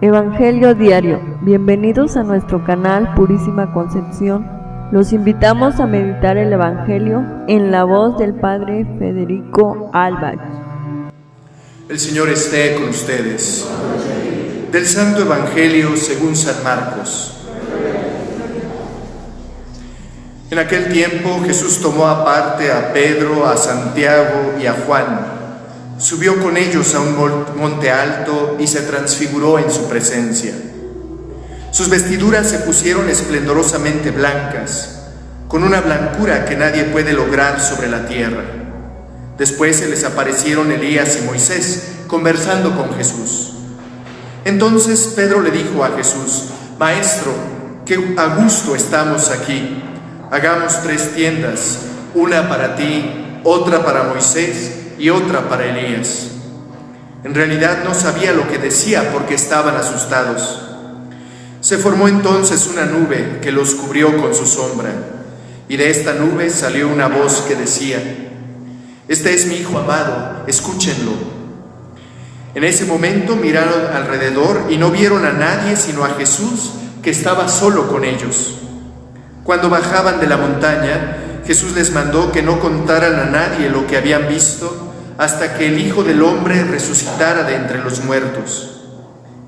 Evangelio Diario. Bienvenidos a nuestro canal Purísima Concepción. Los invitamos a meditar el Evangelio en la voz del Padre Federico Albach. El Señor esté con ustedes. Del Santo Evangelio según San Marcos. En aquel tiempo Jesús tomó aparte a Pedro, a Santiago y a Juan. Subió con ellos a un monte alto y se transfiguró en su presencia. Sus vestiduras se pusieron esplendorosamente blancas, con una blancura que nadie puede lograr sobre la tierra. Después se les aparecieron Elías y Moisés, conversando con Jesús. Entonces Pedro le dijo a Jesús: Maestro, qué a gusto estamos aquí. Hagamos 3 tiendas, una para ti, otra para Moisés y otra para Elías. En realidad no sabía lo que decía porque estaban asustados. Se formó entonces una nube que los cubrió con su sombra, y de esta nube salió una voz que decía: Este es mi Hijo amado, escúchenlo. En ese momento miraron alrededor y no vieron a nadie sino a Jesús, que estaba solo con ellos. Cuando bajaban de la montaña, Jesús les mandó que no contaran a nadie lo que habían visto hasta que el Hijo del Hombre resucitara de entre los muertos.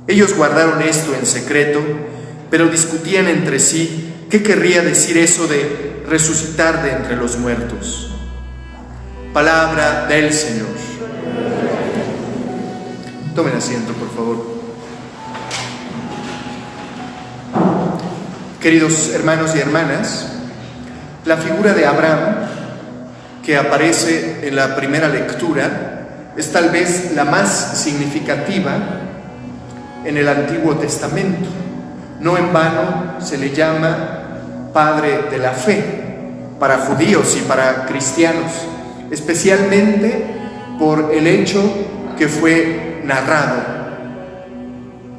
Ellos guardaron esto en secreto, pero discutían entre sí qué querría decir eso de resucitar de entre los muertos. Palabra del Señor. Tomen asiento, por favor. Queridos hermanos y hermanas, la figura de Abraham, que aparece en la primera lectura, es tal vez la más significativa en el Antiguo Testamento. No en vano se le llama Padre de la Fe para judíos y para cristianos, especialmente por el hecho que fue narrado,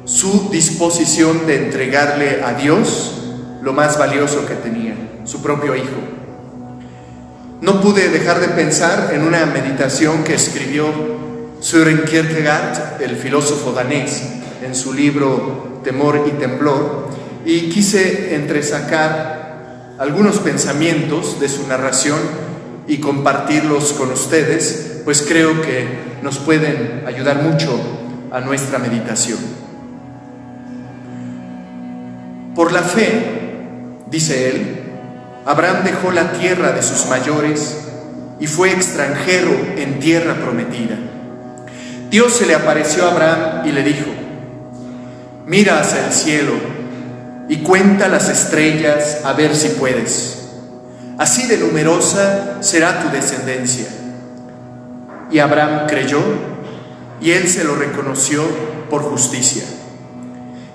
su disposición de entregarle a Dios lo más valioso que tenía, su propio Hijo. No pude dejar de pensar en una meditación que escribió Søren Kierkegaard, el filósofo danés, en su libro Temor y Temblor, y quise entresacar algunos pensamientos de su narración y compartirlos con ustedes, pues creo que nos pueden ayudar mucho a nuestra meditación. Por la fe, dice él, Abraham dejó la tierra de sus mayores y fue extranjero en tierra prometida. Dios se le apareció a Abraham y le dijo: Mira hacia el cielo y cuenta las estrellas a ver si puedes. Así de numerosa será tu descendencia. Y Abraham creyó, y él se lo reconoció por justicia.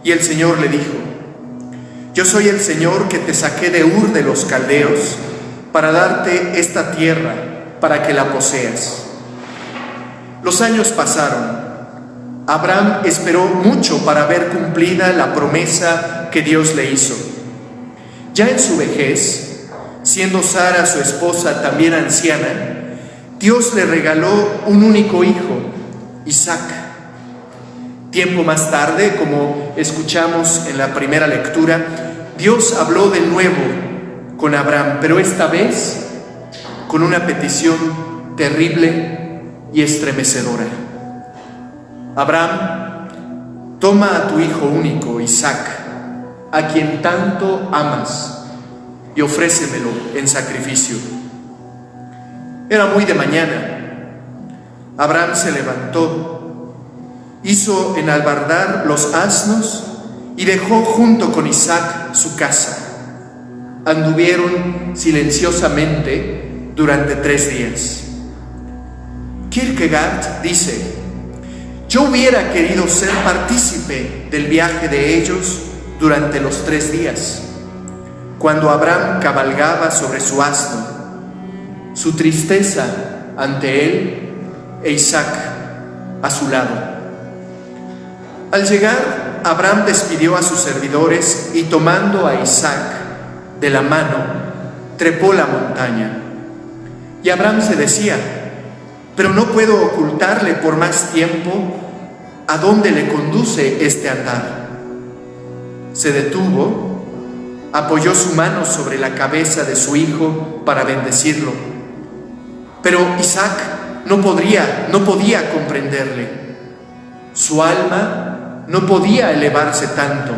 Y el Señor le dijo: Yo soy el Señor que te saqué de Ur de los Caldeos para darte esta tierra para que la poseas. Los años pasaron. Abraham esperó mucho para ver cumplida la promesa que Dios le hizo. Ya en su vejez, siendo Sara su esposa también anciana, Dios le regaló un único hijo, Isaac. Tiempo más tarde, como escuchamos en la primera lectura, Dios habló de nuevo con Abraham, pero esta vez con una petición terrible y estremecedora. Abraham, toma a tu hijo único, Isaac, a quien tanto amas, y ofrécemelo en sacrificio. Era muy de mañana. Abraham se levantó, hizo enalbardar los asnos y dejó junto con Isaac su casa. Anduvieron silenciosamente durante 3 días. Kierkegaard dice: Yo hubiera querido ser partícipe del viaje de ellos durante los 3 días, cuando Abraham cabalgaba sobre su asno, su tristeza ante él e Isaac a su lado. Al llegar, Abraham despidió a sus servidores y, tomando a Isaac de la mano, trepó la montaña. Y Abraham se decía: pero no puedo ocultarle por más tiempo ¿A dónde le conduce este andar? Se detuvo, apoyó su mano sobre la cabeza de su hijo para bendecirlo. Pero Isaac no podía comprenderle. Su alma no podía elevarse tanto.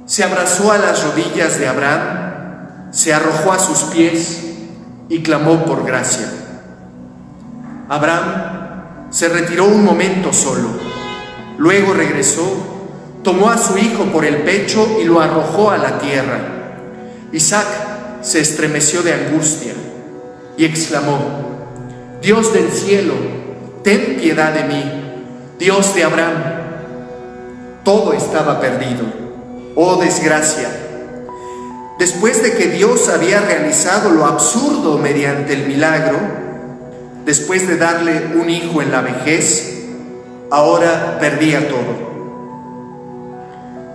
Se abrazó a las rodillas de Abraham, se arrojó a sus pies y clamó por gracia. Abraham se retiró un momento solo. Luego regresó, tomó a su hijo por el pecho y lo arrojó a la tierra. Isaac se estremeció de angustia y exclamó: Dios del cielo, ten piedad de mí, Dios de Abraham. Todo estaba perdido. ¡Oh desgracia! Después de que Dios había realizado lo absurdo mediante el milagro, después de darle un hijo en la vejez, ahora perdía todo.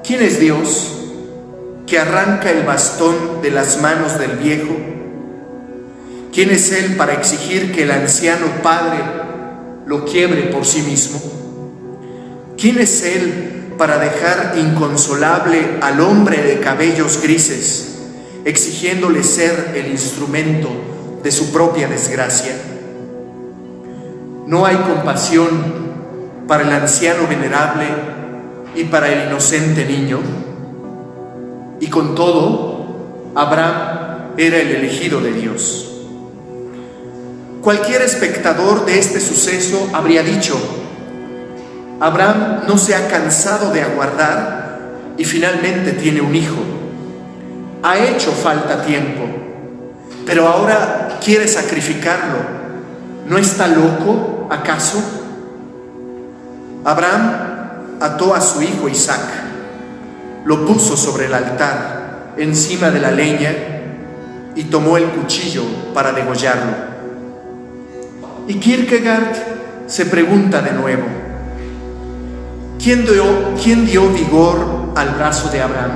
¿Quién es Dios que arranca el bastón de las manos del viejo? ¿Quién es Él para exigir que el anciano padre lo quiebre por sí mismo? ¿Quién es Él para dejar inconsolable al hombre de cabellos grises, exigiéndole ser el instrumento de su propia desgracia? No hay compasión para el anciano venerable y para el inocente niño. Y con todo, Abraham era el elegido de Dios. Cualquier espectador de este suceso habría dicho: Abraham no se ha cansado de aguardar y finalmente tiene un hijo. Ha hecho falta tiempo, pero ahora quiere sacrificarlo. ¿No está loco, acaso? Abraham ató a su hijo Isaac, lo puso sobre el altar, encima de la leña, y tomó el cuchillo para degollarlo. Y Kierkegaard se pregunta de nuevo: ¿Quién dio vigor al brazo de Abraham?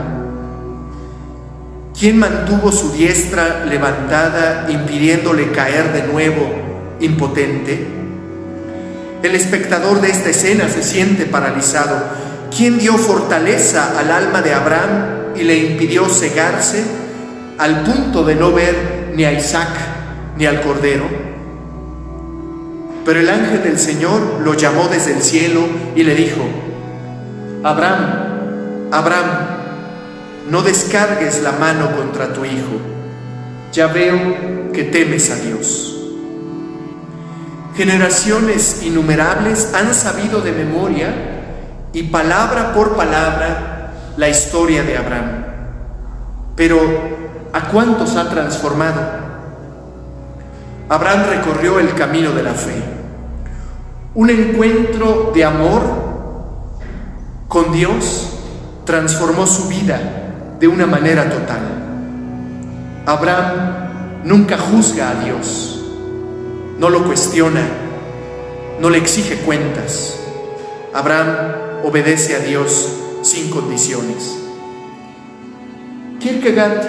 ¿Quién mantuvo su diestra levantada, impidiéndole caer de nuevo impotente? El espectador de esta escena se siente paralizado. ¿Quién dio fortaleza al alma de Abraham y le impidió cegarse al punto de no ver ni a Isaac ni al cordero? Pero el ángel del Señor lo llamó desde el cielo y le dijo: Abraham, Abraham, no descargues la mano contra tu hijo. Ya veo que temes a Dios. Generaciones innumerables han sabido de memoria y palabra por palabra la historia de Abraham. Pero ¿a cuántos ha transformado? Abraham recorrió el camino de la fe, un encuentro de amor con Dios transformó su vida de una manera total. Abraham nunca juzga a Dios, no lo cuestiona, no le exige cuentas. Abraham obedece a Dios sin condiciones. Kierkegaard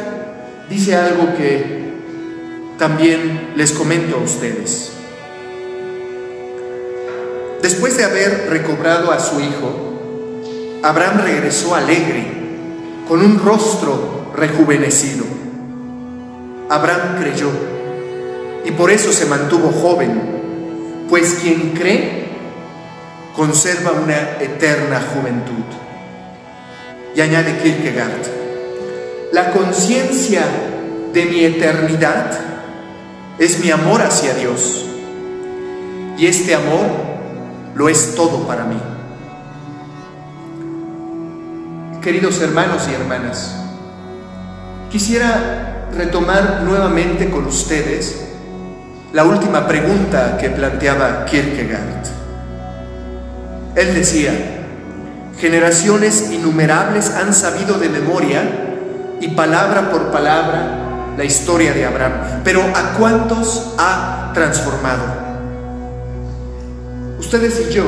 dice algo que también les comento a ustedes. Después de haber recobrado a su hijo, Abraham regresó alegre, con un rostro rejuvenecido. Abraham creyó, y por eso se mantuvo joven, pues quien cree conserva una eterna juventud. Y añade Kierkegaard: la conciencia de mi eternidad es mi amor hacia Dios, y este amor lo es todo para mí. Queridos hermanos y hermanas, quisiera retomar nuevamente con ustedes la última pregunta que planteaba Kierkegaard. Él decía: generaciones innumerables han sabido de memoria y palabra por palabra la historia de Abraham, pero ¿a cuántos ha transformado? Ustedes y yo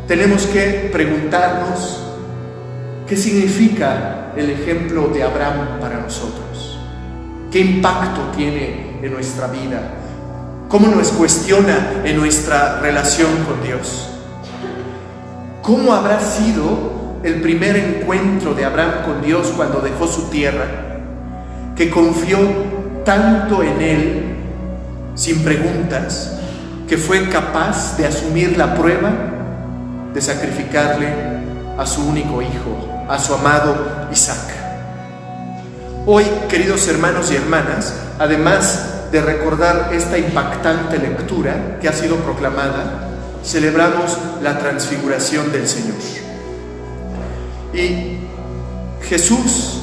tenemos que preguntarnos qué significa el ejemplo de Abraham para nosotros, qué impacto tiene en nuestra vida, cómo nos cuestiona en nuestra relación con Dios. ¿Cómo habrá sido el primer encuentro de Abraham con Dios cuando dejó su tierra, que confió tanto en Él, sin preguntas, que fue capaz de asumir la prueba de sacrificarle a su único hijo, a su amado Isaac? Hoy, queridos hermanos y hermanas, además de recordar esta impactante lectura que ha sido proclamada, celebramos la transfiguración del Señor. Y Jesús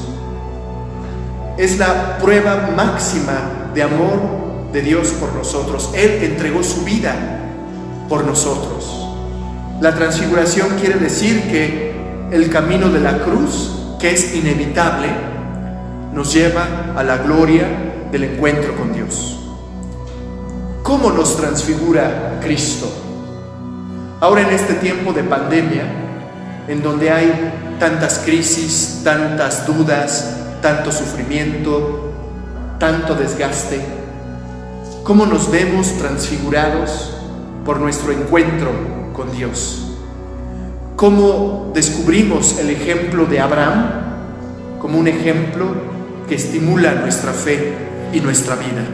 es la prueba máxima de amor de Dios por nosotros. Él entregó su vida por nosotros. La transfiguración quiere decir que el camino de la cruz, que es inevitable, nos lleva a la gloria del encuentro con Dios. ¿Cómo nos transfigura Cristo? Ahora, en este tiempo de pandemia, en donde hay tantas crisis, tantas dudas, tanto sufrimiento, tanto desgaste, ¿cómo nos vemos transfigurados por nuestro encuentro con Dios? ¿Cómo descubrimos el ejemplo de Abraham como un ejemplo que estimula nuestra fe y nuestra vida?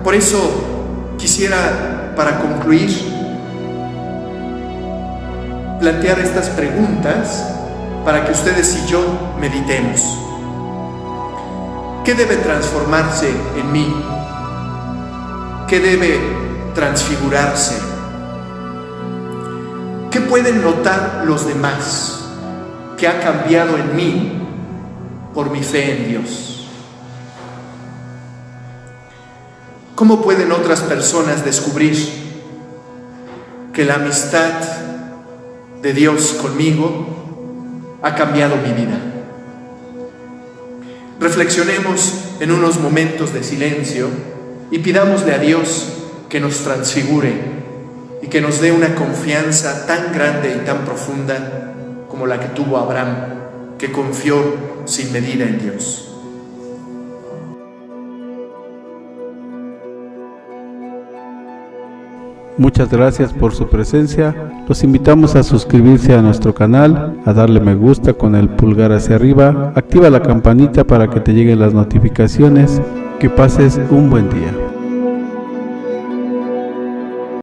Por eso quisiera, para concluir, plantear estas preguntas para que ustedes y yo meditemos. ¿Qué debe transformarse en mí? ¿Qué debe transfigurarse? ¿Qué pueden notar los demás que ha cambiado en mí por mi fe en Dios? ¿Cómo pueden otras personas descubrir que la amistad de Dios conmigo ha cambiado mi vida? Reflexionemos en unos momentos de silencio y pidámosle a Dios que nos transfigure y que nos dé una confianza tan grande y tan profunda como la que tuvo Abraham, que confió sin medida en Dios. Muchas gracias por su presencia. Los invitamos a suscribirse a nuestro canal, a darle me gusta con el pulgar hacia arriba, activa la campanita para que te lleguen las notificaciones. Que pases un buen día.